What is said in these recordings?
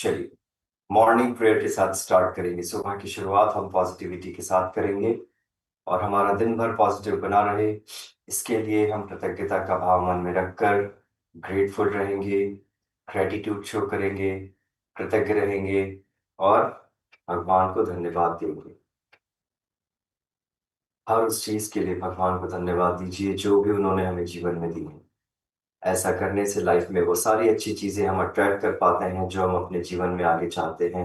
चलिए, morning prayer के साथ स्टार्ट करेंगे। सुबह की शुरुआत हम पॉजिटिविटी के साथ करेंगे और हमारा दिन भर पॉजिटिव बना रहे, इसके लिए हम कृतज्ञता का भाव मन में रखकर ग्रेटफुल रहेंगे, ग्रेटिट्यूड शो करेंगे, कृतज्ञ रहेंगे और भगवान को धन्यवाद देंगे। हर उस चीज के लिए भगवान को धन्यवाद दीजिए जो भी उन्होंने हमें जीवन में दी है। ऐसा करने से लाइफ में वो सारी अच्छी चीजें हम अट्रैक्ट कर पाते हैं जो हम अपने जीवन में आगे चाहते हैं,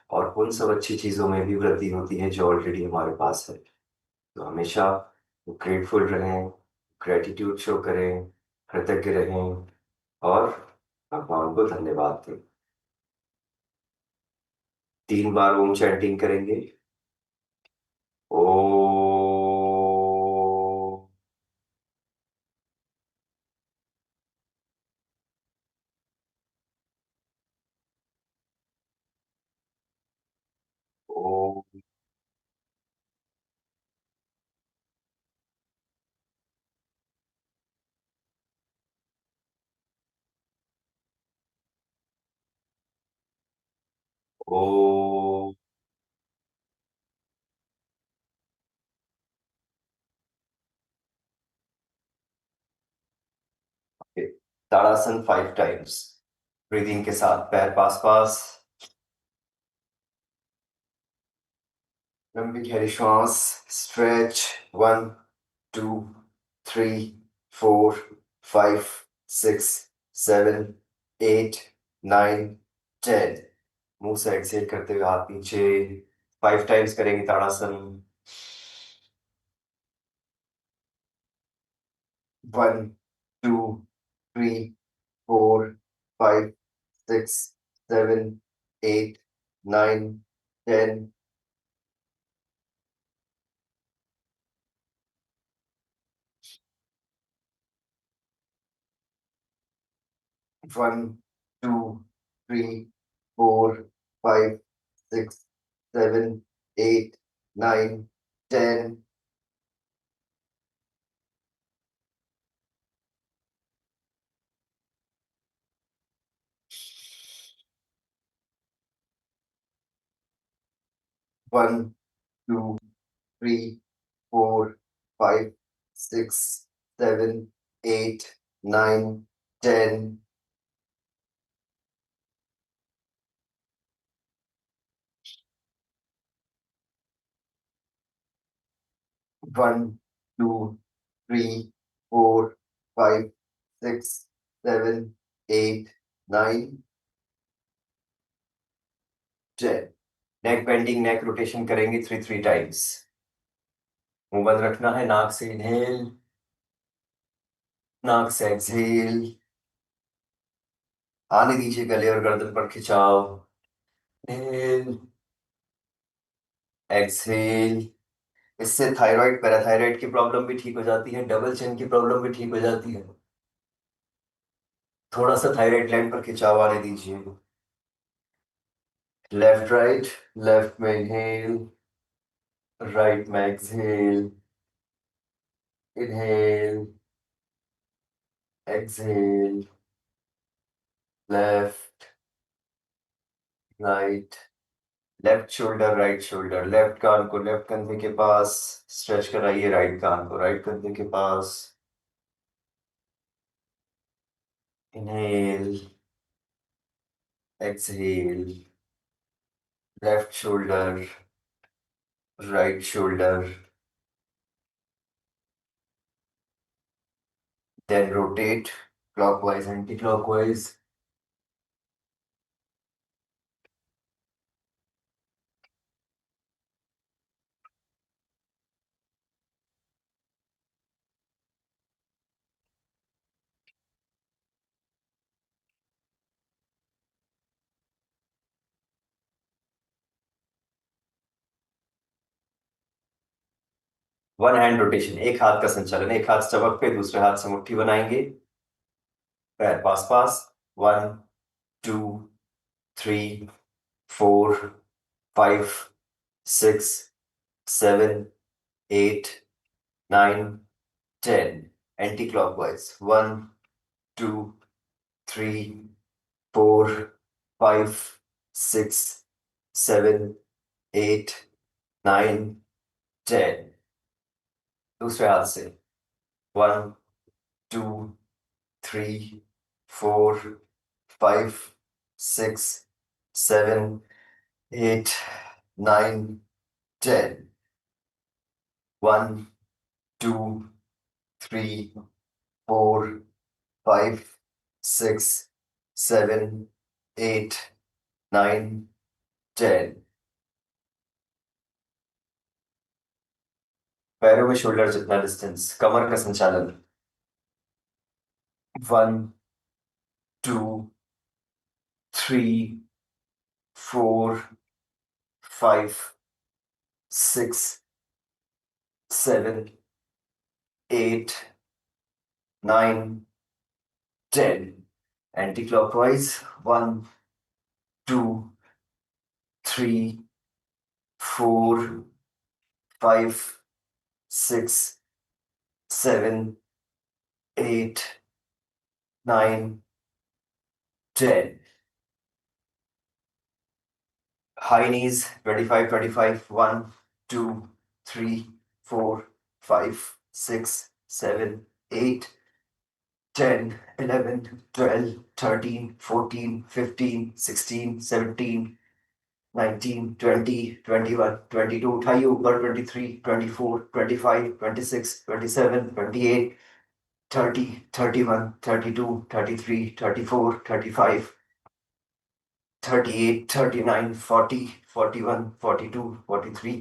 और उन सब अच्छी चीजों में भी वृद्धि होती है जो ऑलरेडी हमारे पास है। तो हमेशा ग्रेटफुल रहें, ग्रेटिट्यूड शो करें, कृतज्ञ रहें और भगवान को धन्यवाद दें। 3 बार ओम चैंटिंग करेंगे। ओ ओ ओ ताड़ासन 5 टाइम्स। ब्रीदिंग के साथ पैर पास पास, लंबी गहरी श्वास, स्ट्रेच। 1, 2, 3, 4, 5, 6, 7, 8, 9, 10। मुंह से एक्सेल करते हुए हाथ नीचे। 5 टाइम्स करेंगे ताड़ासन। 1, 2, 3, 4, 5, 6, 7, 8, 9, 10। 1, 2, 3, 4, 5, 6, 7, 8, 9, 10। 1, 2, 3, 4, 5, 6, 7, 8, 9, 10। 1, 2, 3, 4, 5, 6, 7, 8, 9, 10। नेक बेंडिंग, नेक रोटेशन करेंगे 3 3 टाइम्स। मुंह बंद रखना है, नाक से इनहेल, नाक से एक्सहेल। आने दीजिए गले और गर्दन पर खिंचाव। Inhale, exhale. इससे थायराइड पैराथायराइड की प्रॉब्लम भी ठीक हो जाती है, डबल चिन की प्रॉब्लम भी ठीक हो जाती है। थोड़ा सा थायराइड ग्लैंड पर खिंचाव आने दीजिए। लेफ्ट राइट, लेफ्ट में इनहेल, राइट में exhale. Inhale, exhale. Left, right. Left shoulder, right shoulder, left कान को लेफ्ट कंधे के पास स्ट्रेच कराइए, राइट कान को राइट कंधे के पास। Inhale, exhale. Left shoulder, right shoulder, then rotate clockwise, anti-clockwise. 1 hand rotation, एक हाथ का संचालन, एक हाथ स्टमक पे, दूसरे हाथ से मुट्ठी बनाएंगे, पैर पास पास। 1, 2, 3, 4, 5, 6, 7, 8, 9, 10। Anti clockwise. 1, 2, 3, 4, 5, six, seven, eight, nine, ten. दूसरे हाथ से। One, two, three, four, five, six, seven, eight, nine, ten. One, two, three, four, five, six, seven, eight, nine, ten. पैरों में शोल्डर जितना डिस्टेंस, कमर का संचालन। One, two, three, four, five, six, seven, eight, nine, ten. Anti clockwise. One, two, three, four, five, six, seven, eight, nine, ten. High knees, 25, 25, 1, 2, 3, 4, 5, 6, 7, 8, 10, 11, 12, 13, 14, 15, 16, 17, 19, 20, 21, 22, उठाइए ऊपर, 23, 24, 25, 26, 27, 28, 30, 31, 32, 33, 34, 35, 38, 39, 40, 41, 42, 43,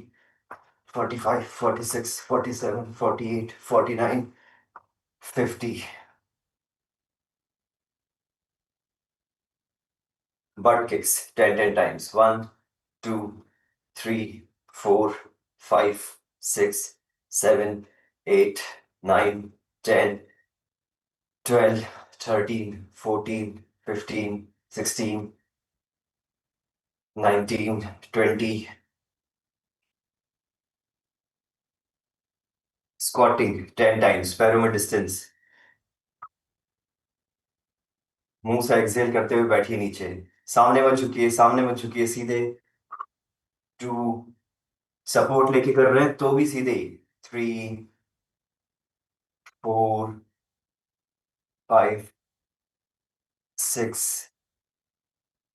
45, 46, 47, 48, 49, 50. Butt kicks 10, 10 times. 1, 2, 3, 4, 5, 6, 7, 8, 9, 10, 12, 13, 14, 15, 16, 19, 20. Squatting 10 times. पैरों में distance. मुंह से exhale करते हुए बैठिए नीचे। सामने मत झुकिए, सामने मत झुकिए, सीधे। टू, सपोर्ट लेके कर रहे हैं तो भी सीधे। Three, four, five, six,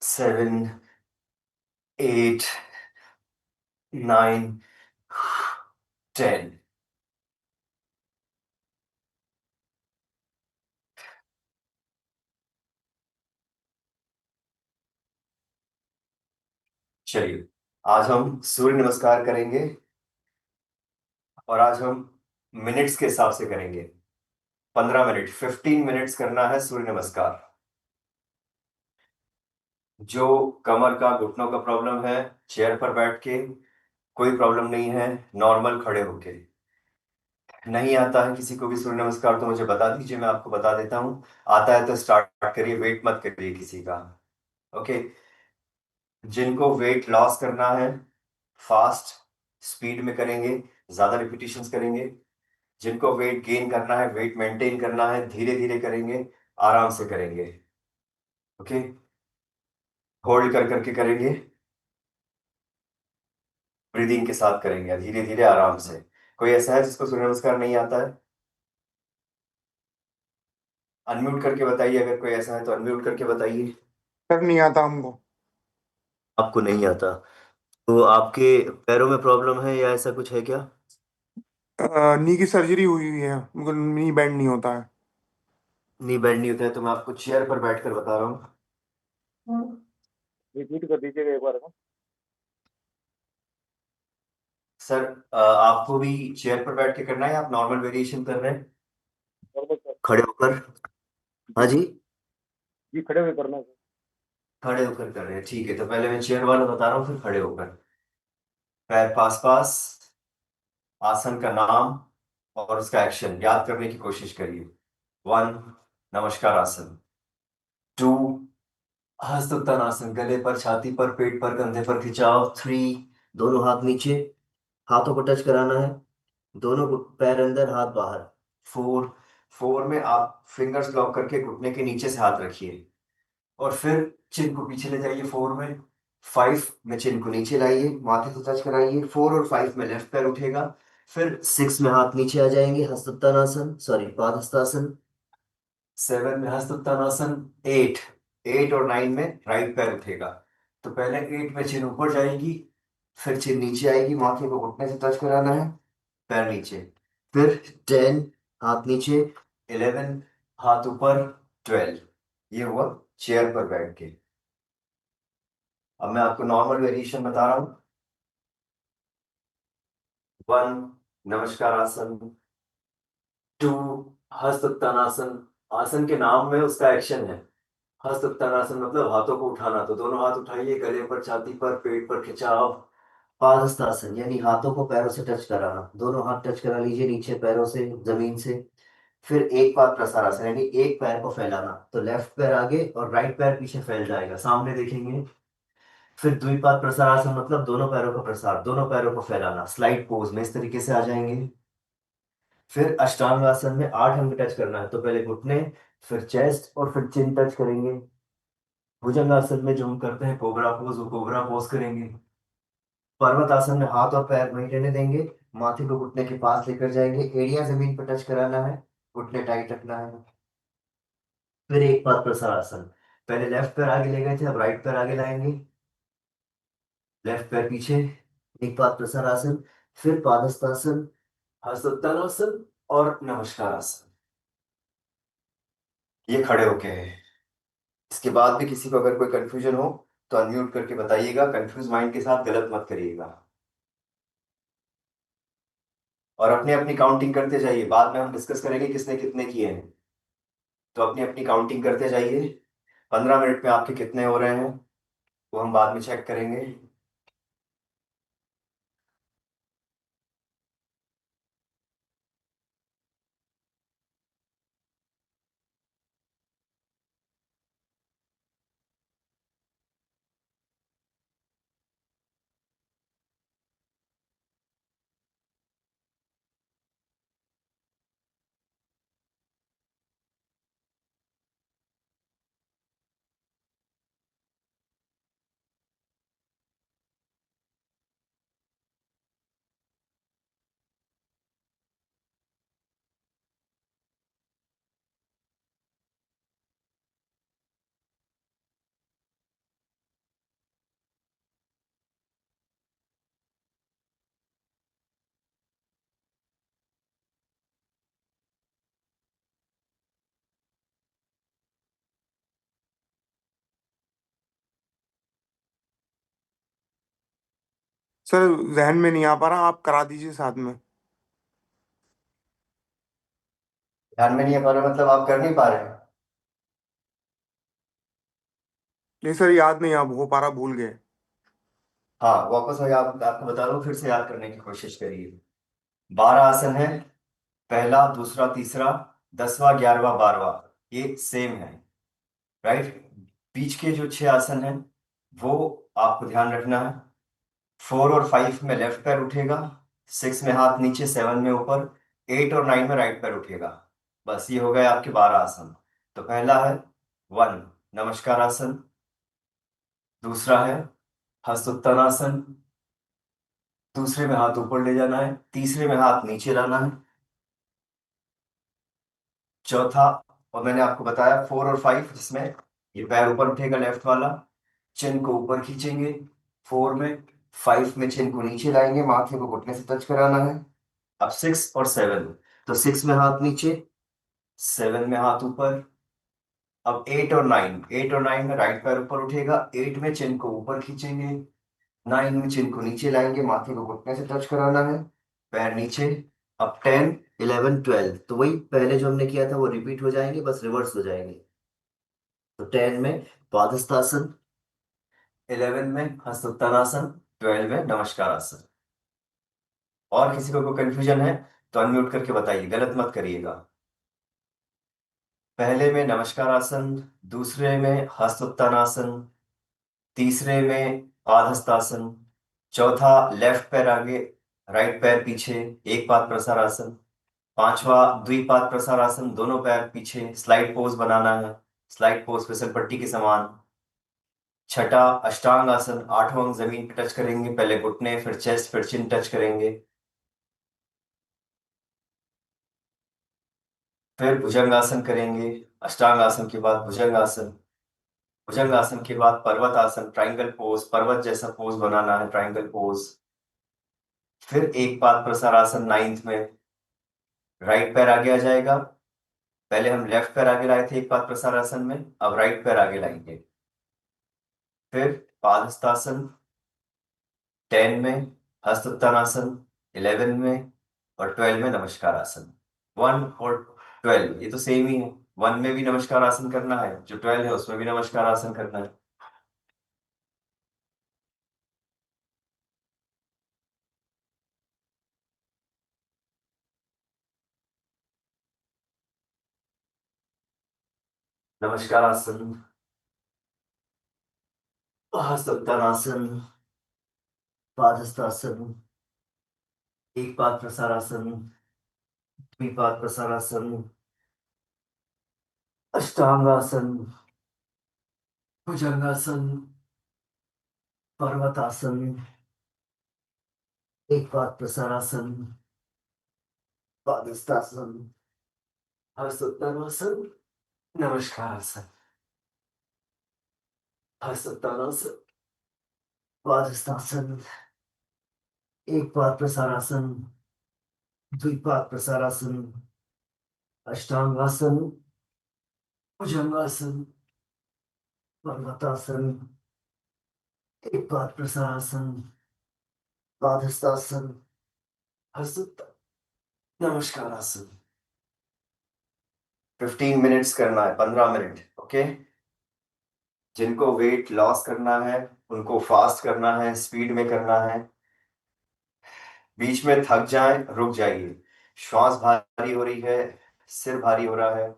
seven, eight, nine, ten. चलिए, आज हम सूर्य नमस्कार करेंगे। और आज हम मिनट्स के हिसाब से करेंगे। 15 मिनट, 15 मिनट्स करना है सूर्य नमस्कार। जो कमर का, घुटनों का प्रॉब्लम है, चेयर पर बैठ के। कोई प्रॉब्लम नहीं है, नॉर्मल खड़े होके। नहीं आता है किसी को भी सूर्य नमस्कार तो मुझे बता दीजिए, मैं आपको बता देता हूँ। आता है तो स्टार्ट करिए, वेट मत करिए किसी का। ओके। जिनको वेट लॉस करना है, फास्ट स्पीड में करेंगे, ज्यादा रिपीटिशंस करेंगे। जिनको वेट गेन करना है, वेट मेंटेन करना है, धीरे धीरे करेंगे, आराम से करेंगे। ओके। होल्ड कर करके करेंगे, ब्रीदिंग के साथ करेंगे, धीरे धीरे आराम से। कोई ऐसा है जिसको सूर्य नमस्कार नहीं आता है? अनम्यूट करके बताइए, अगर कोई ऐसा है तो अनम्यूट करके बताइए। सर नहीं आता हमको। आपको नहीं आता? तो आपके पैरों में प्रॉब्लम है या ऐसा कुछ है क्या? नी की सर्जरी हुई हुई है, मुझको नी बैंड नहीं होता है। नहीं बैंड नहीं होता है तो मैं आपको चेयर पर बैठकर बता रहा हूँ। रिपीट कर दीजिएगा एक बार। सर, आपको भी चेयर पर बैठ के करना है या आप नॉर्मल वेरिएशन कर रहे हैं? Normal sir. खड़े होकर? हाँ जी। जी। जी खड़े हुए करना है सर। खड़े होकर कर रहे हैं, ठीक है। तो पहले मैं चेयर वाला बता रहा हूँ, फिर खड़े होकर। पैर पास पास, आसन का नाम और उसका एक्शन याद करने की कोशिश करिए। वन, नमस्कार आसन। टू, हस्तोत्तानासन, गले पर, छाती पर, पेट पर, कंधे पर खिंचाव। थ्री, दोनों हाथ नीचे, हाथों को टच कराना है। दोनों पैर अंदर, हाथ बाहर। फोर, फोर में आप फिंगर्स लॉक करके घुटने के नीचे से हाथ रखिए। और फिर चिन को पीछे ले जाइए फोर में। 5 में चिन को नीचे लाइए, माथे से टच कराइए। 4 और 5 में लेफ्ट पैर उठेगा। फिर 6 में हाथ नीचे आ जाएंगे, हस्तोत्तानासन, सॉरी पादहस्तासन। 7 में हस्तोत्तानासन। 8, 8 और 9 में राइट पैर उठेगा। तो पहले 8 में चिन ऊपर जाएगी, फिर चिन नीचे आएगी, माथे को घुटने से टच कराना है, पैर नीचे। फिर 10, हाथ नीचे। 11, हाथ ऊपर। 12, ये हुआ चेयर पर बैठ के। अब मैं आपको नॉर्मल वेरिएशन बता रहा हूँ। 1, नमस्कार आसन। 2, हस्त उत्तानासन। आसन के नाम में उसका एक्शन है। हस्त उत्तानासन मतलब हाथों को उठाना, तो दोनों हाथ उठाइए, गले पर, छाती पर, पेट पर खिंचाव। पादहस्तासन यानी हाथों को पैरों से टच कराना, दोनों हाथ टच करा लीजिए नीचे पैरों से, जमीन से। फिर एक पाद प्रसारासन यानी एक पैर को फैलाना, तो लेफ्ट पैर आगे और राइट पैर पीछे फैल जाएगा, सामने देखेंगे। फिर द्विपाद प्रसारासन मतलब दोनों पैरों का प्रसार, दोनों पैरों को फैलाना, स्लाइड पोज में इस तरीके से आ जाएंगे। फिर अष्टांग आसन में 8 अंग टच करना है, तो पहले घुटने, फिर चेस्ट और फिर चिन टच करेंगे। भुजंग आसन में जो हम करते हैं कोबरा पोज, वो कोबरा पोज करेंगे। पर्वत आसन में हाथ और पैर वहीं रहने देंगे, माथे को घुटने के पास लेकर जाएंगे, एड़ियां जमीन पर टच कराना है, घुटने टाइट रखना है। फिर एक पाद प्रसारासन, पहले लेफ्ट पैर आगे ले गए थे, अब राइट पैर आगे लाएंगे, लेफ्ट पैर पीछे। एक पाद प्रसारासन। फिर पादहस्तासन, हस्तोत्तानासन और नमस्कार आसन। ये खड़े होके है। इसके बाद भी किसी को अगर कोई कंफ्यूजन हो तो अनम्यूट करके बताइएगा, कंफ्यूज माइंड के साथ गलत मत करिएगा। और अपनी अपनी काउंटिंग करते जाइए, बाद में हम डिस्कस करेंगे किसने कितने किए हैं। तो अपनी अपनी काउंटिंग करते जाइए। 15 मिनट में आपके कितने हो रहे हैं वो हम बाद में चेक करेंगे। सर जहन में नहीं आ पा रहा, आप करा दीजिए साथ में। ध्यान में नहीं है पर मतलब आप कर नहीं पा रहे हैं। नहीं सर, याद नहीं आप हो पा रहा, भूल गए। हाँ, वापस मैं आपको बता दूं, फिर से याद करने की कोशिश करिए। 12 आसन है। पहला, दूसरा, तीसरा, 10वां, 11वां, 12वां, ये सेम है, राइट। बीच के जो 6 आसन हैं वो आपको ध्यान रखना है। 4 और 5 में लेफ्ट पैर उठेगा, 6 में हाथ नीचे, 7 में ऊपर, 8 और 9 में राइट पैर उठेगा। बस ये हो गए आपके 12 आसन। तो पहला है 1, नमस्कार आसन। दूसरा है हस्तोत्तानासन। दूसरे में हाथ ऊपर ले जाना है, तीसरे में हाथ नीचे लाना है। चौथा, और मैंने आपको बताया 4 और 5, जिसमें ये पैर ऊपर उठेगा लेफ्ट वाला, चिन को ऊपर खींचेंगे 4 में। 5 में चिन को नीचे लाएंगे, माथे को घुटने से टच कराना है। अब 6 और 7, तो 6 में हाथ नीचे, 7 में हाथ ऊपर। अब 8 और 9, 8 और 9 में राइट पैर ऊपर उठेगा, 8 में चिन को ऊपर खींचेंगे, 9 में चिन को नीचे लाएंगे, माथे को घुटने से टच कराना है, पैर नीचे। अब 10, 11, 12, तो वही पहले जो हमने किया था वो रिपीट हो जाएंगे, बस रिवर्स हो जाएंगे। तो 10 में पादहस्तासन, 11 में हस्तोत्तानासन, 12 में नमस्कार आसन। और किसी को कोई कंफ्यूजन है तो अनम्यूट करके बताइए, गलत मत करिएगा। पहले में नमस्कार आसन, दूसरे में हस्तोत्तानासन, तीसरे में पादहस्तासन, चौथा लेफ्ट पैर आगे, राइट पैर पीछे, एक पाद प्रसारासन, पांचवा द्विपाद प्रसारासन, दोनों पैर पीछे, स्लाइड पोज बनाना है, स्लाइड पोज फिसल पट्टी के समान। छठा अष्टांग आसन, 8वां अंग जमीन पे टच करेंगे, पहले घुटने फिर चेस्ट फिर चिन टच करेंगे। फिर भुजंगासन करेंगे, अष्टांग आसन के बाद भुजंगासन। भुजंगासन के बाद पर्वत आसन, ट्राइंगल पोज, पर्वत जैसा पोज बनाना है, ट्राइंगल पोज। फिर एक पाद प्रसारासन 9th में, राइट पैर आगे आ जाएगा। पहले हम लेफ्ट पैर आगे लाए थे एक पाद प्रसारासन में, अब राइट पैर आगे लाएंगे। फिर पादहस्तासन 10 में, हस्त उत्तानासन 11 में, और 12 में नमस्कार आसन। 1 और 12 ये तो सेम ही है। 1 में भी नमस्कार आसन करना है, जो 12 है उसमें भी नमस्कार आसन करना है। नमस्कार आसन, हस्त उत्तानासन, पादहस्तासन, एक पाद प्रसारासन, द्विपाद प्रसारासन, अष्टांगासन, भुजंगासन, पर्वतासन, एक पाद प्रसारासन, पादहस्तासन, हस्त उत्तानासन, नमस्कार आसन, हस्त उत्तानासन, पादहस्तासन, एक पाद प्रसारासन, द्विपाद प्रसारासन, अष्टांगासन, भुजंगासन, पर्वतासन, एक पाद प्रसारासन, पादहस्तासन, हस्त, नमस्कार आसन। 15 मिनट्स करना है, 15 मिनट, ओके। जिनको वेट लॉस करना है उनको फास्ट करना है, स्पीड में करना है। बीच में थक जाए रुक जाइए। श्वास भारी हो रही है, सिर भारी हो रहा है,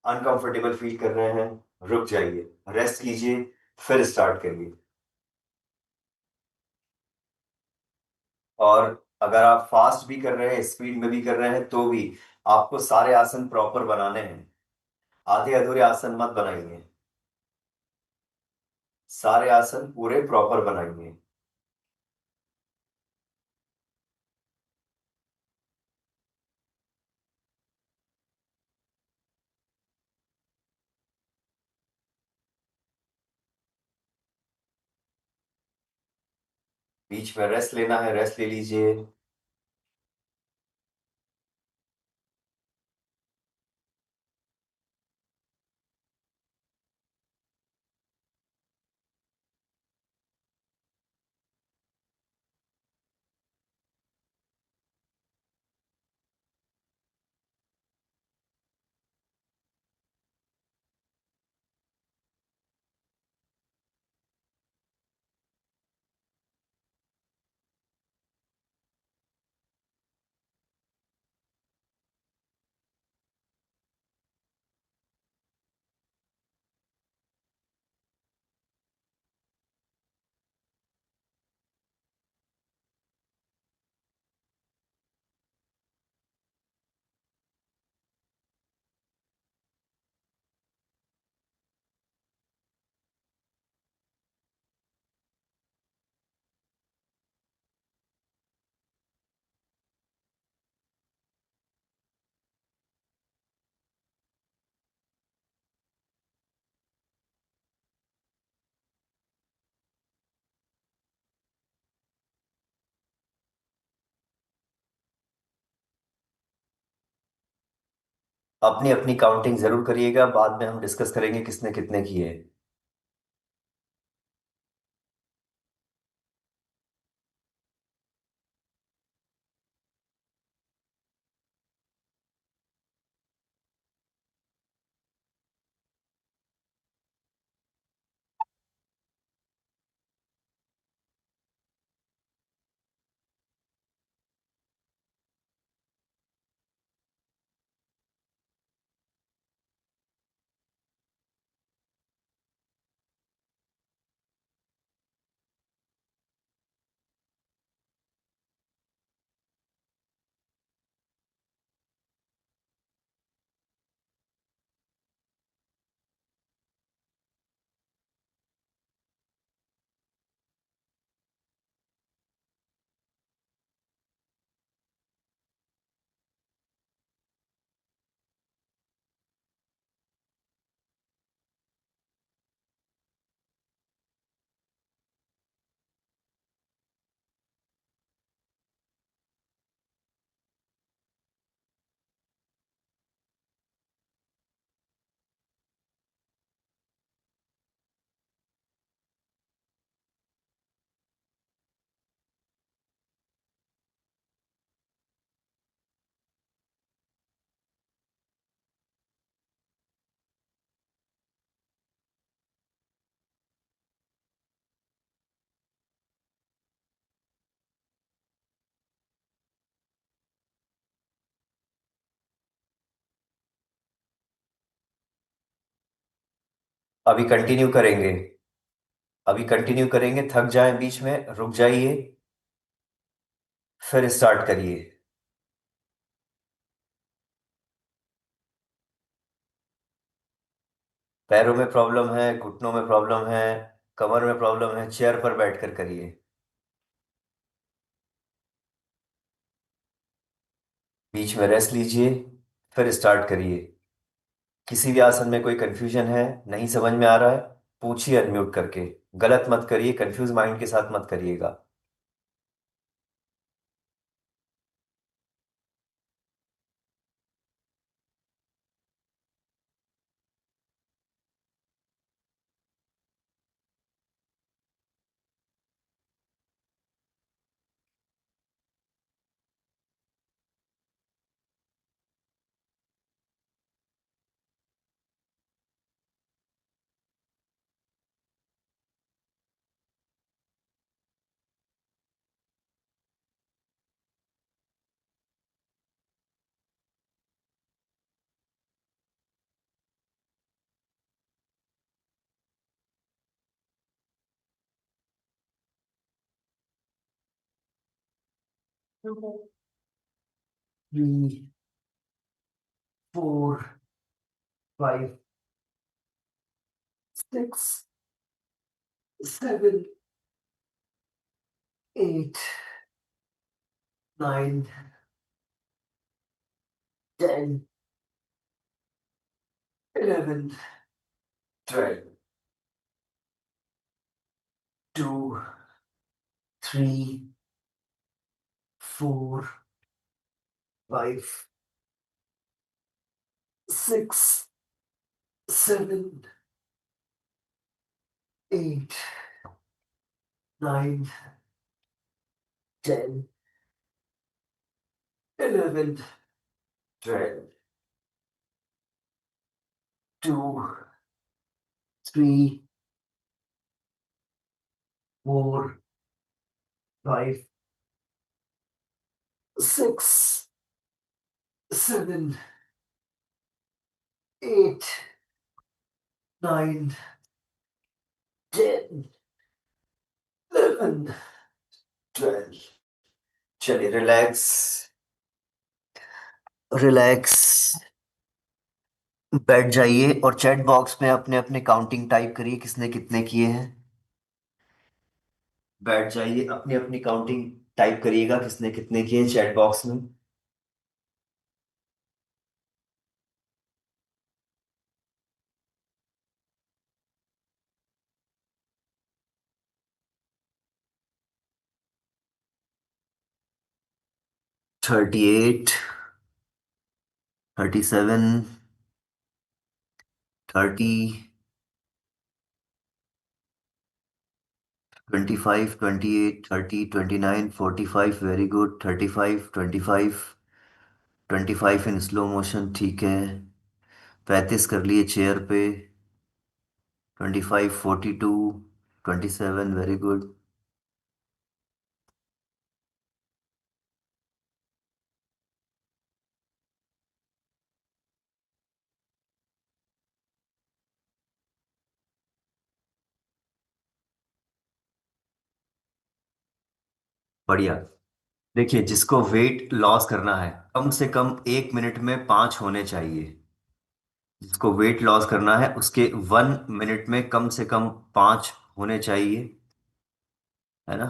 अनकंफर्टेबल फील कर रहे हैं, रुक जाइए, रेस्ट कीजिए, फिर स्टार्ट करिए। और अगर आप फास्ट भी कर रहे हैं, स्पीड में भी कर रहे हैं, तो भी आपको सारे आसन प्रॉपर बनाने हैं। आधे अधूरे आसन मत बनाइए, सारे आसन पूरे प्रॉपर बनाइए। बीच में रेस्ट लेना है, रेस्ट ले लीजिए। अपनी अपनी काउंटिंग जरूर करिएगा, बाद में हम डिस्कस करेंगे किसने कितने किए। अभी कंटिन्यू करेंगे। अभी कंटिन्यू करेंगे, थक जाए बीच में रुक जाइए, फिर स्टार्ट करिए। पैरों में प्रॉब्लम है, घुटनों में प्रॉब्लम है, कमर में प्रॉब्लम है, चेयर पर बैठकर करिए। बीच में रेस्ट लीजिए, फिर स्टार्ट करिए। किसी भी आसन में कोई कंफ्यूजन है, नहीं समझ में आ रहा है, पूछिए अनम्यूट करके। गलत मत करिए, कंफ्यूज माइंड के साथ मत करिएगा। Three, four, five, six, seven, eight, nine, 10, 11, 12, 2, 3, 4, 5, 6, 7, 8, 9, 10, 11, 12, 2, 3, 4, 5, 6, 7, 8, 9, 10, 11, 12। चलिए रिलैक्स, रिलैक्स। बैठ जाइए और चैट बॉक्स में अपने अपने काउंटिंग टाइप करिए, किसने कितने किए हैं। बैठ जाइए, अपनी अपनी काउंटिंग टाइप करिएगा, किसने कितने किए चैट बॉक्स में। 38, 37, 30, 25, 28, 30, 29, 45, very good. 35, 25, 25 in slow motion, ठीक है। 35 कर लिए चेयर पे। 25, 42, 27, वेरी गुड। बढ़िया। देखिए, जिसको वेट लॉस करना है, कम से कम 1 मिनट में 5 होने चाहिए। जिसको वेट लॉस करना है उसके 1 मिनट में कम से कम 5 होने चाहिए, है ना।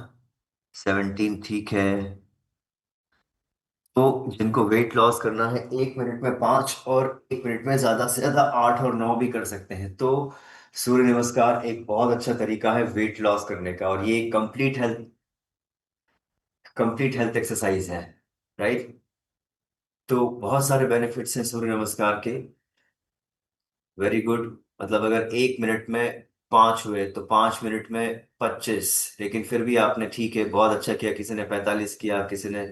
17, ठीक है। तो जिनको वेट लॉस करना है 1 मिनट में 5, और 1 मिनट में ज्यादा से ज्यादा 8 और 9 भी कर सकते हैं, तो सूर्य नमस्कार एक बहुत अच्छा तरीका है वेट लॉस करने का, और ये कंप्लीट हेल्थ एक्सरसाइज है, राइट। तो बहुत सारे बेनिफिट्स हैं सूर्य नमस्कार के। Very good. मतलब अगर 1 मिनट में 5 हुए तो 5 मिनट में 25, लेकिन फिर भी आपने ठीक है, बहुत अच्छा किया। किसी ने 45 किया, किसी ने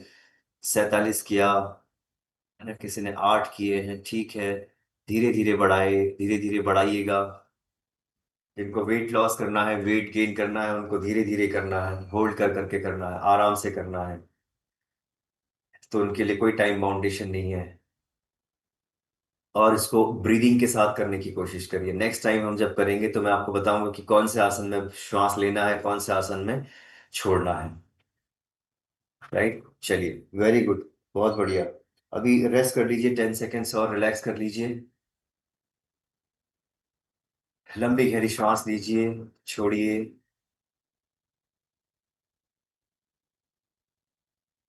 47 किया, है ना, किसी ने 8 किए हैं, ठीक है। धीरे धीरे बढ़ाए, धीरे धीरे बढ़ाइएगा। जिनको वेट लॉस करना है, वेट गेन करना है, उनको धीरे धीरे करना है, होल्ड कर करके करना है, आराम से करना है। तो उनके लिए कोई टाइम बाउंडेशन नहीं है। और इसको ब्रीदिंग के साथ करने की कोशिश करिए। नेक्स्ट टाइम हम जब करेंगे तो मैं आपको बताऊंगा कि कौन से आसन में श्वास लेना है, कौन से आसन में छोड़ना है। राइट, चलिए, वेरी गुड, बहुत बढ़िया। अभी रेस्ट कर लीजिए, 10 सेकेंड्स और रिलैक्स कर लीजिए। लंबी गहरी श्वास लीजिए, छोड़िए।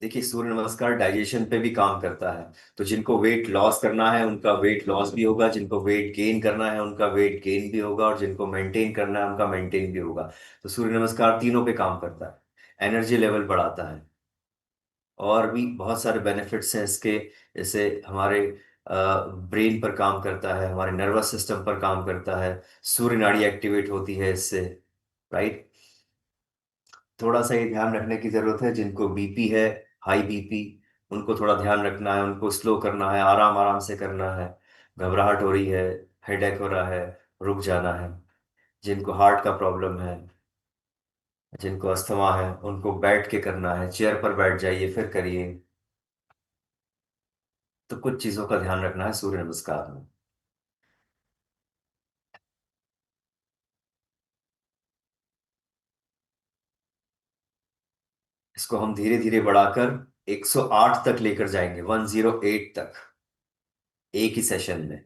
देखिए, सूर्य नमस्कार डाइजेशन पे भी काम करता है। तो जिनको वेट लॉस करना है उनका वेट लॉस भी होगा, जिनको वेट गेन करना है उनका वेट गेन भी होगा, और जिनको मेंटेन करना है उनका मेंटेन भी होगा। तो सूर्य नमस्कार तीनों पे काम करता है, एनर्जी लेवल बढ़ाता है। और भी बहुत सारे बेनिफिट्स हैं इसके, जैसे हमारे ब्रेन पर काम करता है, हमारे नर्वस सिस्टम पर काम करता है। सूर्य नाड़ी एक्टिवेट होती है इससे। राइट। थोड़ा सा ये ध्यान रखने की जरूरत है, जिनको बीपी है, हाई बीपी, उनको थोड़ा ध्यान रखना है, उनको स्लो करना है, आराम आराम से करना है। घबराहट हो रही है, हेडेक हो रहा है, रुक जाना है। जिनको हार्ट का प्रॉब्लम है, जिनको अस्थमा है, उनको बैठ के करना है, चेयर पर बैठ जाइए फिर करिए। तो कुछ चीजों का ध्यान रखना है सूर्य नमस्कार में। इसको हम धीरे धीरे बढ़ाकर 108 तक लेकर जाएंगे, 108 तक, एक ही सेशन में।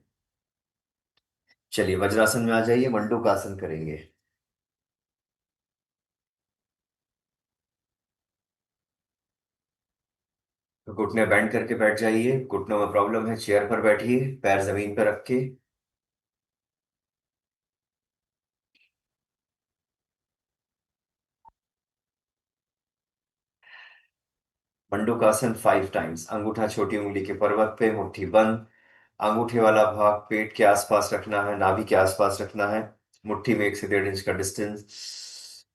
चलिए, वज्रासन में आ जाइए, मंडूकासन करेंगे। तो घुटने बेंड करके बैठ जाइए, घुटनों में प्रॉब्लम है चेयर पर बैठिए, पैर जमीन पर रख के। मंडूकासन 5 टाइम्स, अंगूठा छोटी उंगली के पर्वत पे, मुट्ठी बंद। अंगूठे वाला भाग पेट के आसपास रखना है, नाभि के आसपास रखना है। मुट्ठी में 1 से 1.5 इंच का डिस्टेंस।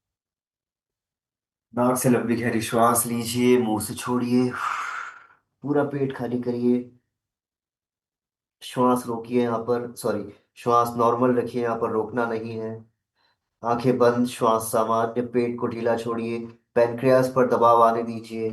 नाक से लंबी गहरी श्वास लीजिए, मुंह से छोड़िए। पूरा पेट खाली करिए। श्वास रोकिए यहाँ पर, सॉरी, श्वास नॉर्मल रखिए, यहाँ पर रोकना नहीं है। आंखें बंद, श्वास सामान्य, पेट को ढीला छोड़िए। पैनक्रियास पर दबाव आने दीजिए।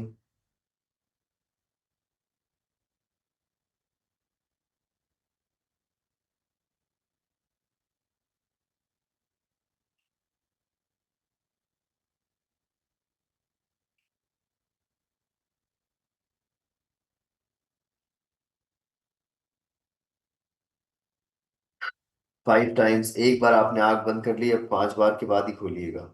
5 टाइम्स, एक बार आपने आंख बंद कर ली, अब 5 बार के बाद ही खोलिएगा।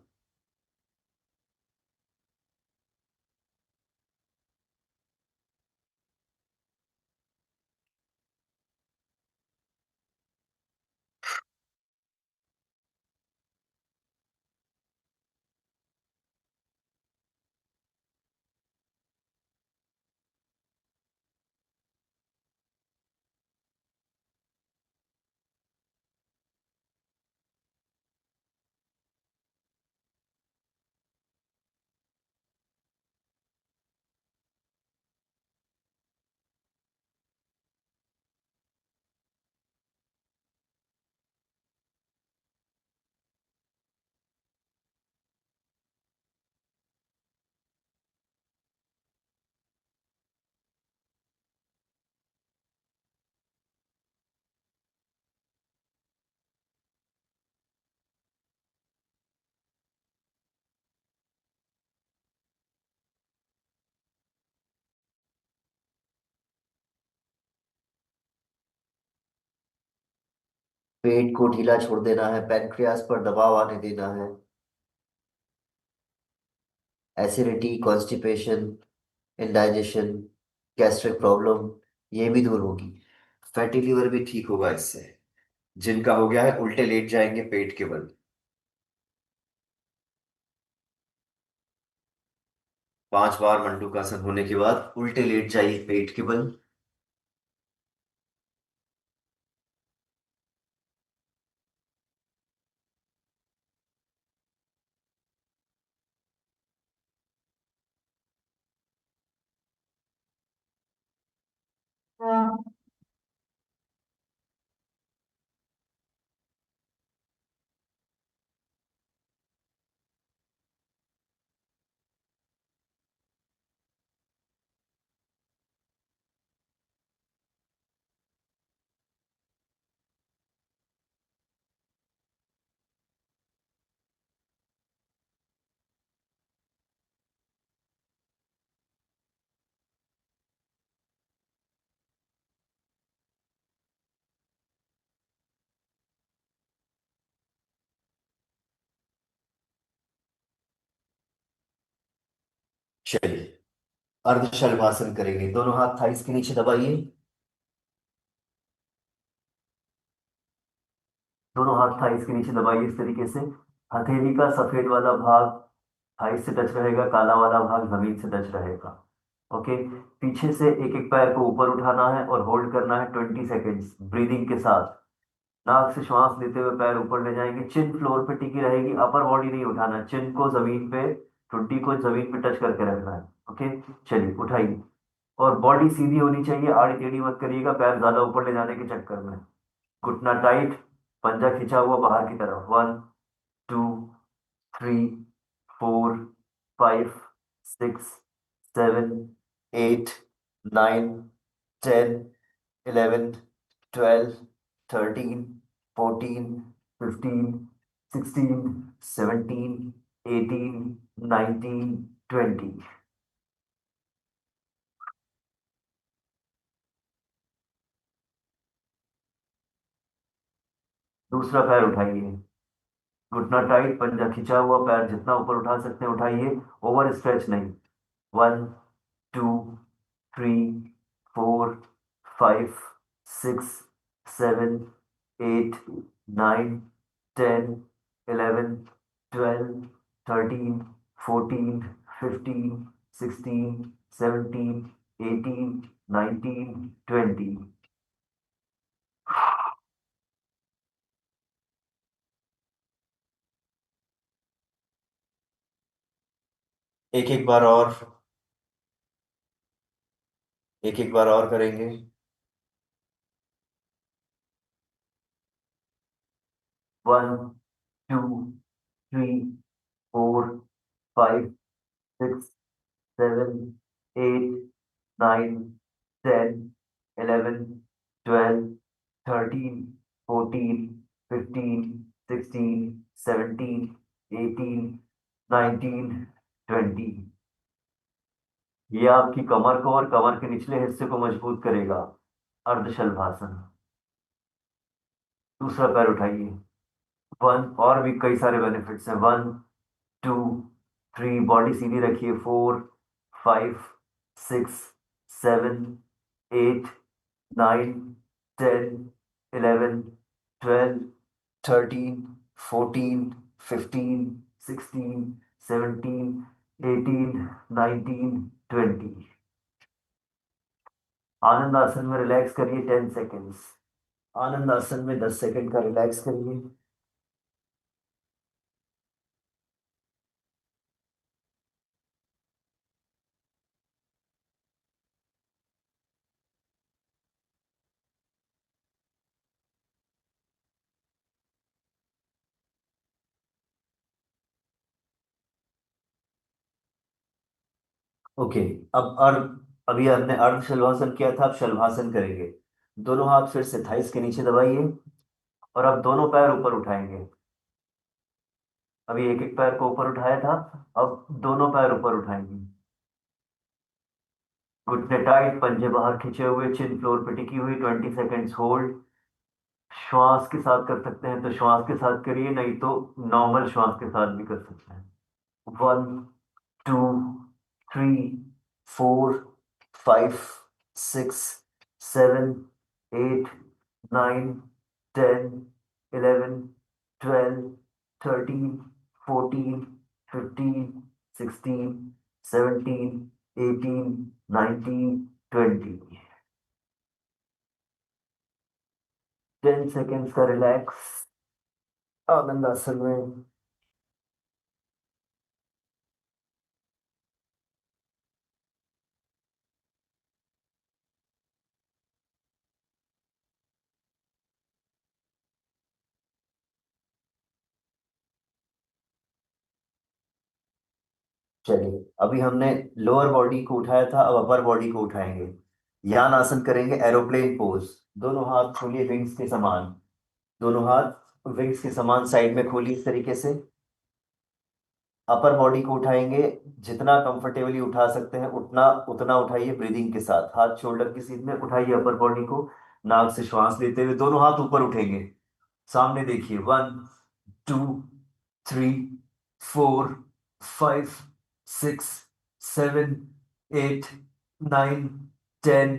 पेट को ढीला छोड़ देना है, पैनक्रियास पर दबाव आने देना है। Acidity, constipation, indigestion, gastric problem, ये भी दूर होगी। फैटी लीवर भी ठीक होगा इससे। जिनका हो गया है, उल्टे लेट जाएंगे पेट के बल। 5 बार मंडूकासन होने के बाद उल्टे लेट जाइए पेट के बल। चलिए, अर्ध शलभासन करेंगे। दोनों हाथ थाइस के नीचे दबाइए। दोनों हाथ थाइस के नीचे दबाइए इस तरीके से। हथेली का सफेद वाला भाग थाइस से टच रहेगा, काला वाला भाग जमीन से टच रहेगा। ओके। पीछे से एक एक पैर को ऊपर उठाना है और होल्ड करना है 20 सेकेंड्स ब्रीदिंग के साथ। नाक से श्वास लेते हुए पैर ऊपर ले जाएंगे, चिन फ्लोर पे टिकी रहेगी, अपर बॉडी नहीं उठाना है, चिन को जमीन पे, ठुड्डी को जमीन पे टच करके रखना है। ओके। चलिए उठाइए। और बॉडी सीधी होनी चाहिए, आड़ी टेढ़ी मत करिएगा पैर ज्यादा ऊपर ले जाने के चक्कर में। घुटना टाइट, पंजा खिंचा हुआ बाहर की तरफ। 1 2 3 4 5 6 7 8 9 10 11 12 13 14 15 16 17 18 19 20। दूसरा पैर उठाइए। घुटना टाइट, पंजा खिंचा हुआ, पैर जितना ऊपर उठा सकते हैं उठाइए, ओवर स्ट्रेच नहीं। 1 2 3 4 5 6 7 8 9 10 11 12 13 14 15 16 17 18 19 20। एक एक बार और, एक एक बार और करेंगे। 1 2 3 4 5 6 7 8 9 10 11 12 13 14 15 16 17 18 19 20। ये आपकी कमर को और कमर के निचले हिस्से को मजबूत करेगा। अर्धशलभासन। दूसरा पैर उठाइए। और भी कई सारे बेनिफिट्स हैं। 1 2 3, बॉडी सीधी रखिए। 4 5 6 7 8 9 10 11 12 13 14 15 16 17 18 19 20। आनंद आसन में रिलैक्स करिए 10 सेकेंड्स। आनंद आसन में 10 सेकेंड का रिलैक्स करिए। ओके। अब अभी हमने अर्ध शलभासन किया था, अब शलभासन करेंगे। दोनों हाथ फिर से थाइस के नीचे दबाइए और अब दोनों पैर ऊपर उठाएंगे। अभी एक एक पैर को ऊपर उठाया था, अब दोनों पैर ऊपर उठाएंगे। घुटने टाइट, पंजे बाहर खींचे हुए, चिन फ्लोर पे टिकी हुई। 20 सेकेंड्स होल्ड। श्वास के साथ कर सकते हैं तो श्वास के साथ करिए, नहीं तो नॉर्मल श्वास के साथ भी कर सकते हैं। 1 2 3 4 5 6 7 8 9 10 11 12 13 14 15 16 17 18 19 20। 10 सेकेंड्स का रिलैक्स आनंद आसन में। चलिए, अभी हमने लोअर बॉडी को उठाया था, अब अपर बॉडी को उठाएंगे। यान आसन करेंगे, एरोप्लेन पोज। दोनों हाथ खोलिए विंग्स के समान। दोनों हाथ विंग्स के समान साइड में खोलिए इस तरीके से। अपर बॉडी को उठाएंगे, जितना कंफर्टेबली उठा सकते हैं उतना उतना उठाइए ब्रीदिंग के साथ। हाथ शोल्डर की सीध में उठाइए अपर बॉडी को। नाक से श्वास लेते हुए दोनों हाथ ऊपर उठेंगे। सामने देखिए। 1 2 3 4 5 6 7, 8, 9, 10,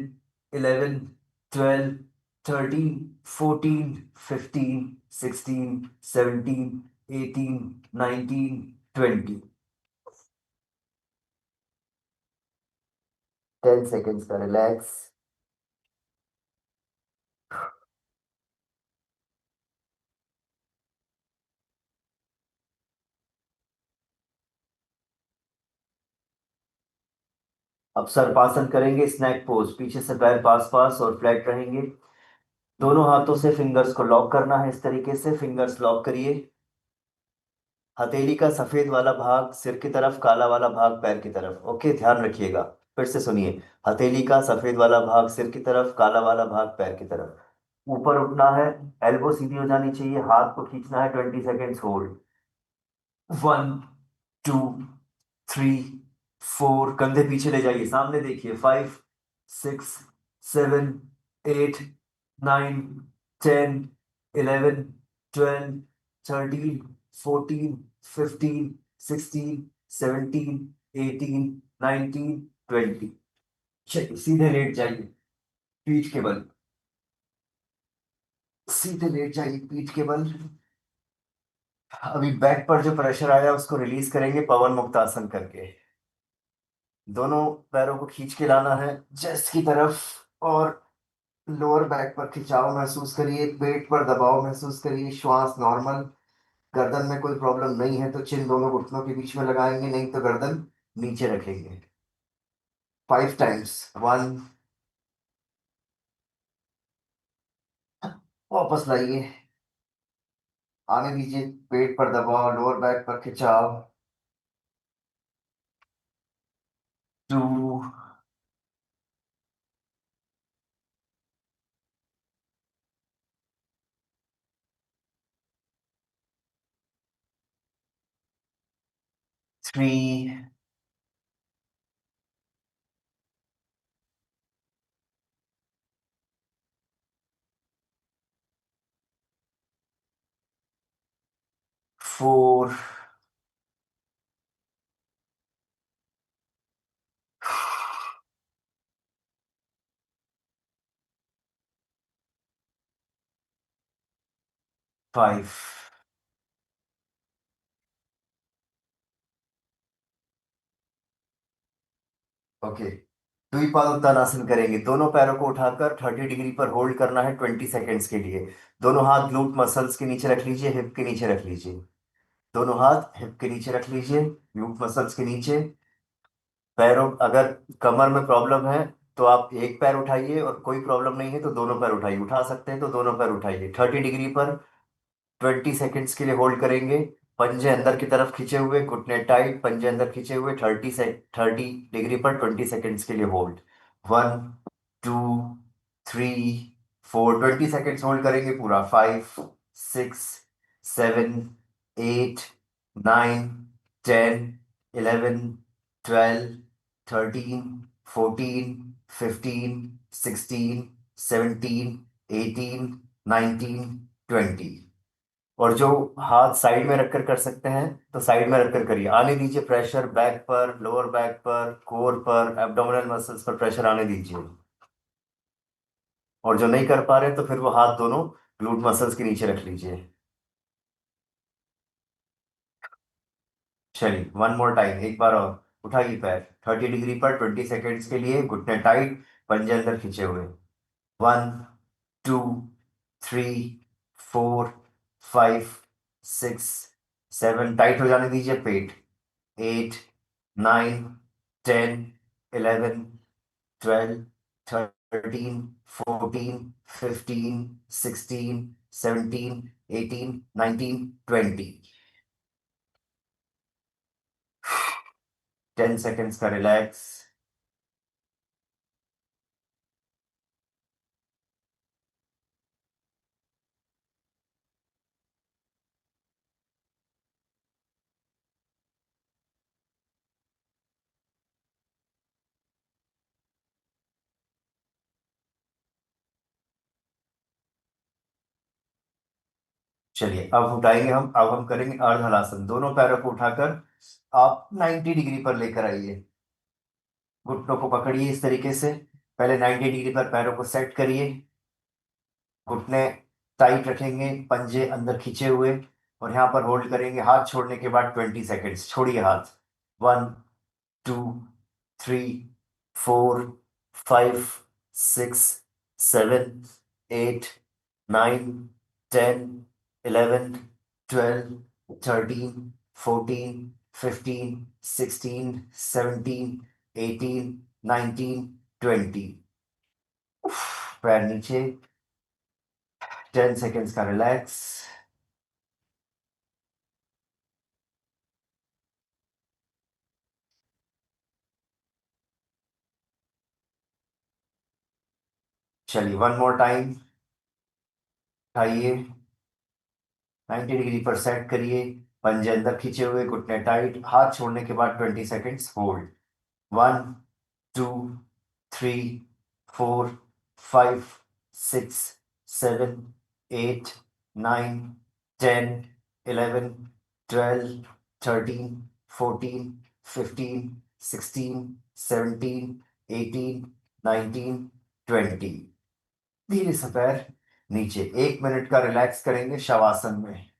11, 12, 13, 14, 15, 16, 17, 18, 19, 20। 10 सेकेंड्स का रिलैक्स। अब सर्पासन करेंगे, स्नैक पोज, पीछे से पैर पास पास और फ्लैट रहेंगे। दोनों हाथों से फिंगर्स को लॉक करना है, इस तरीके से फिंगर्स लॉक करिए। हथेली का सफेद वाला भाग सिर की तरफ, काला वाला भाग पैर की तरफ। ओके, ध्यान रखिएगा। फिर से सुनिए। हथेली का सफेद वाला भाग सिर की तरफ, काला वाला भाग पैर की तरफ। ऊपर उठना है, एल्बो सीधी हो जानी चाहिए, हाथ को खींचना है, 20 सेकेंड्स होल्ड। 1, 2, 3, 4, कंधे पीछे ले जाइए, सामने देखिए। 5, 6, 7, 8, 9, 10, 11, 12, 13, 14, 15, 16, 17, 18, 19, 20। चलिए सीधे लेट जाइए, पीठ के बल। सीधे लेट जाइए, पीठ के बल। अभी बैक पर जो प्रेशर आया उसको रिलीज करेंगे पवन मुक्तासन करके। दोनों पैरों को खींच के लाना है चेस्ट की तरफ, और लोअर बैक पर खिंचाव महसूस करिए, पेट पर दबाव महसूस करिए, श्वास नॉर्मल। गर्दन में कोई प्रॉब्लम नहीं है तो चिन दोनों घुटनों के बीच में लगाएंगे, नहीं तो गर्दन नीचे रखेंगे। 5 टाइम्स। 1, वापस लाइए, आने दीजिए, पेट पर दबाव, लोअर बैक पर खिंचाव। 2, 3, 4, 5। ओके, द्विपादोत्तानासन करेंगे। दोनों पैरों को उठाकर 30 डिग्री पर होल्ड करना है 20 सेकेंड्स के लिए। दोनों हाथ ग्लूट मसल्स के नीचे रख लीजिए, हिप के नीचे रख लीजिए। दोनों हाथ हिप के नीचे रख लीजिए, ग्लूट मसल्स के नीचे। पैरों, अगर कमर में प्रॉब्लम है तो आप एक पैर उठाइए, और कोई प्रॉब्लम नहीं है तो दोनों पैर उठाइए। उठा सकते हैं तो दोनों पैर उठाइए। 30 डिग्री पर 20 सेकेंड्स के लिए होल्ड करेंगे। पंजे अंदर की तरफ खींचे हुए, घुटने टाइट, पंजे अंदर खींचे हुए। 30 डिग्री पर 20 सेकेंड्स के लिए होल्ड। 1, 2, 3, 4, 20 सेकेंड्स होल्ड करेंगे पूरा। 5, 6, 7, 8, 9, 10, 11, 12, 13, 14, 15, 16, 17, 18, 19, 20। और जो हाथ साइड में रखकर कर सकते हैं तो साइड में रखकर करिए। आने दीजिए प्रेशर बैक पर, लोअर बैक पर, कोर पर, एब्डोमिनल मसल्स पर प्रेशर आने दीजिए। और जो नहीं कर पा रहे तो फिर वो हाथ दोनों ग्लूट मसल्स के नीचे रख लीजिए। चलिए, 1 मोर टाइम, एक बार और। उठाइए पैर 30 डिग्री पर 20 सेकेंड्स के लिए, घुटने टाइट, पंजे अंदर खींचे हुए। 1, 2, 3, 4, 5, 6, 7, टाइट हो जाने दीजिए पेट। 8, 9, 10, 11, 12, 13, 14, 15, 16, 17, 18, 19, 20। 10 सेकेंड्स का रिलैक्स। चलिए, अब उठाएंगे हम। अब हम करेंगे अर्ध हलासन। दोनों पैरों को उठाकर आप 90 डिग्री पर लेकर आइए। घुटनों को पकड़िए इस तरीके से। पहले 90 डिग्री पर पैरों को सेट करिए। घुटने टाइट रखेंगे, पंजे अंदर खींचे हुए, और यहाँ पर होल्ड करेंगे। हाथ छोड़ने के बाद 20 सेकेंड्स छोड़िए हाथ। 1 2 3 4 5 6 7 8 9 10 11 12 13 14 15 16 17 18 19 20। पैर नीचे। 10 सेकेंड्स का रिलैक्स। चलिए, वन मोर टाइम। उठाइए, 90 डिग्री पर सेट करिए। पंजे अंदर खींचे हुए, घुटने टाइट, हाथ छोड़ने के बाद 20 सेकेंड्स होल्ड। 1 2 3 4 5 6 7 8 9 10 11 12 13 14 15 16 17 18 19 20। धीरे से पैर नीचे। 1 मिनट का रिलैक्स करेंगे शवासन में।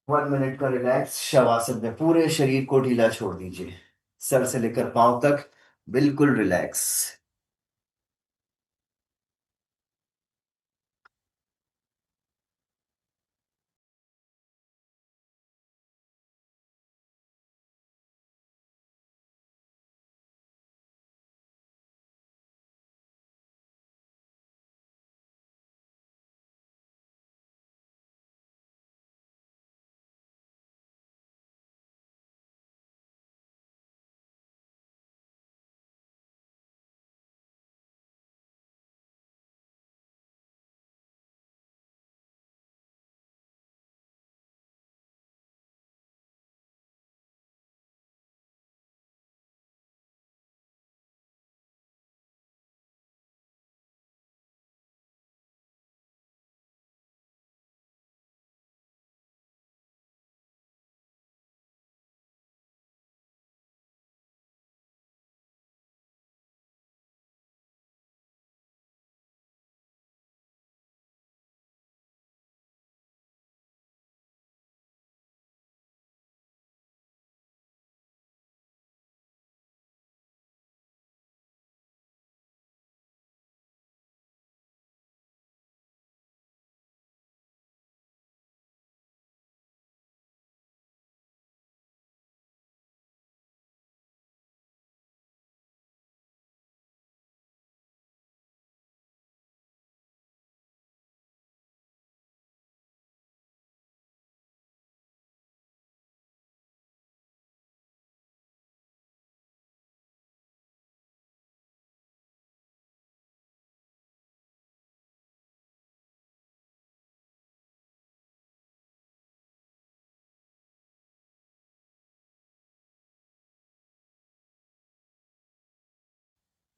1 मिनट का रिलैक्स शवासन में, पूरे शरीर को ढीला छोड़ दीजिए, सर से लेकर पांव तक बिल्कुल रिलैक्स।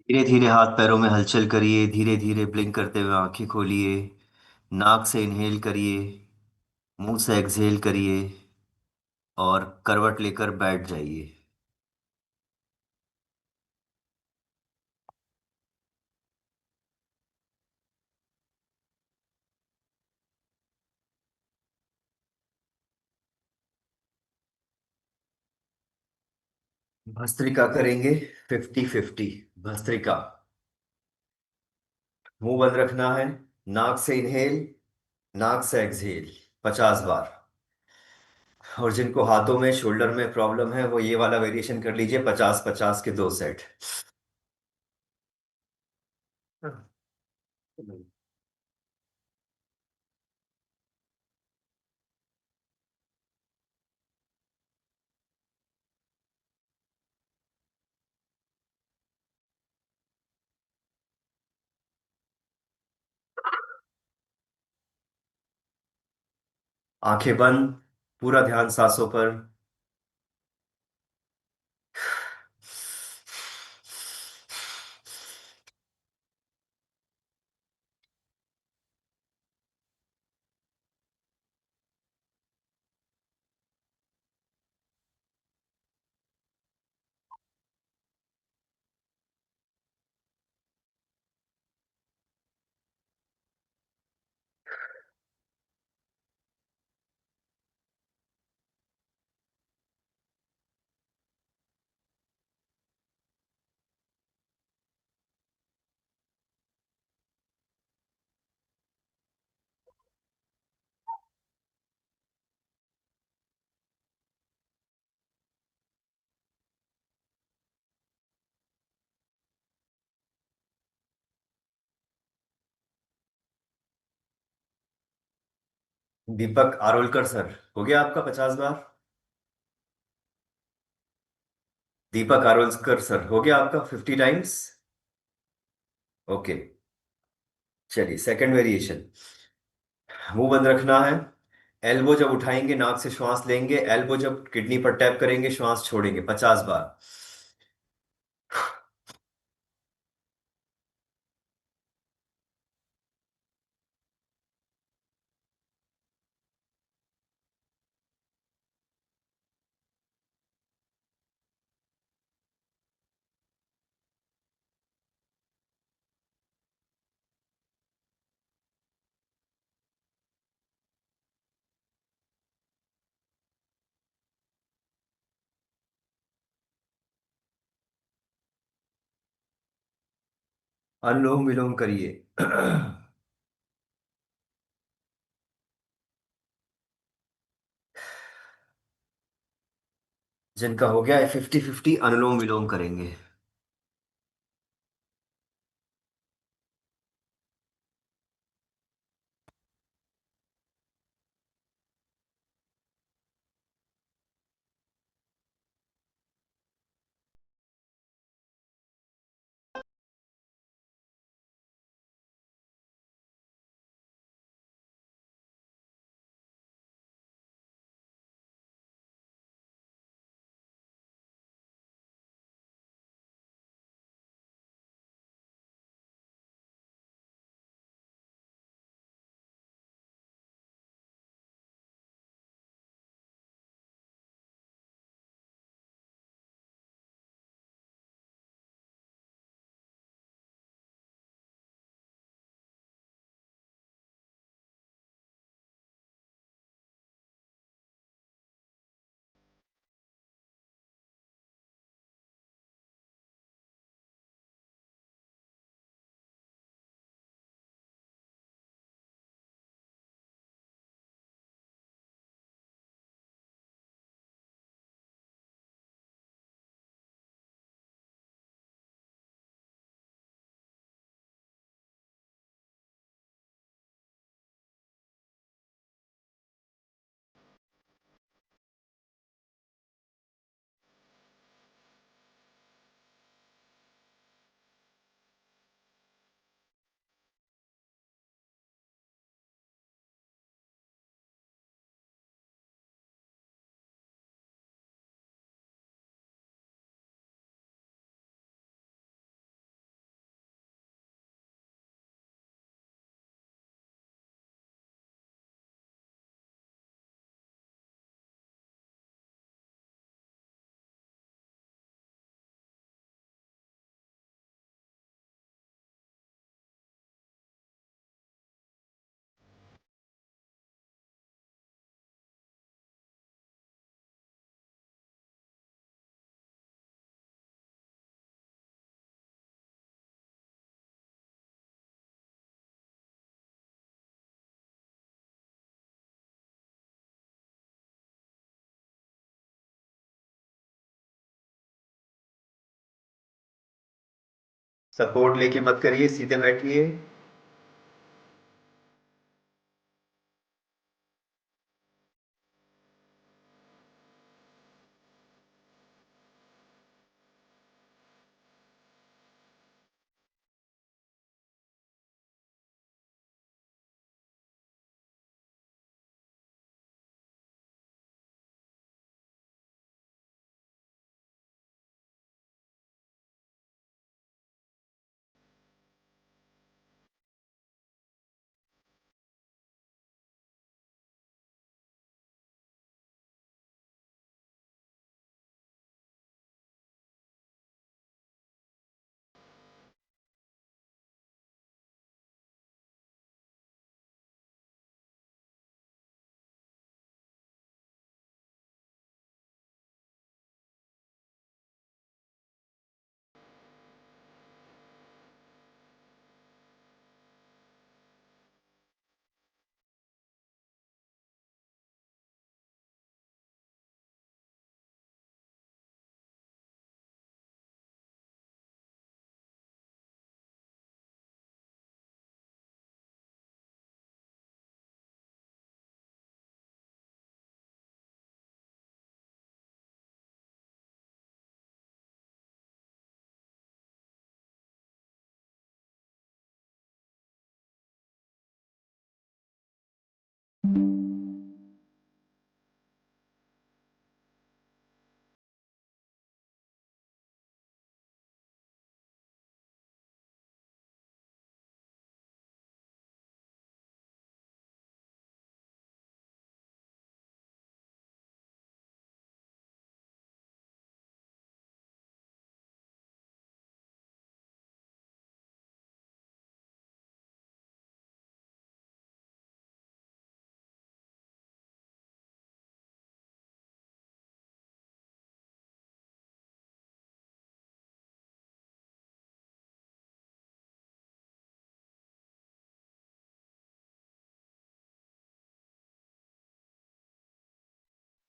धीरे धीरे हाथ पैरों में हलचल करिए, धीरे धीरे ब्लिंक करते हुए आंखें खोलिए। नाक से इनहेल करिए, मुंह से एक्सहेल करिए, और करवट लेकर बैठ जाइए। भस्त्रिका करेंगे, 50-50 भस्त्रिका। मुंह बंद रखना है। नाक से इनहेल, नाक से एक्सहेल 50 बार। और जिनको हाथों में, शोल्डर में प्रॉब्लम है, वो ये वाला वेरिएशन कर लीजिए, 50-50 के 2 सेट। आंखें बंद, पूरा ध्यान सांसों पर। दीपक आरोलकर सर, हो गया आपका 50 बार। दीपक आरोलकर सर, हो गया आपका 50 टाइम्स। ओके। चलिए, सेकंड वेरिएशन। मुंह बंद रखना है। एल्बो जब उठाएंगे नाक से श्वास लेंगे, एल्बो जब किडनी पर टैप करेंगे श्वास छोड़ेंगे 50 बार। अनुलोम विलोम करिए। जिनका हो गया है 50-50, अनुलोम विलोम करेंगे। सपोर्ट लेके मत करिए, सीधे बैठिए।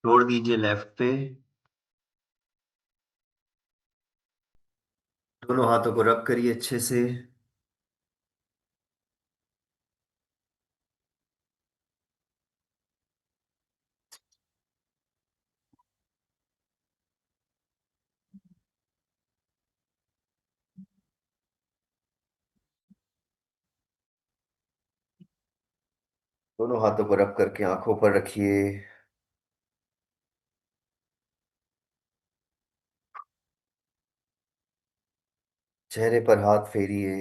छोड़ दीजिए लेफ्ट पे। दोनों हाथों को रब करिए अच्छे से। दोनों हाथों को रब करके आंखों पर रखिए। चेहरे पर हाथ फेरिए।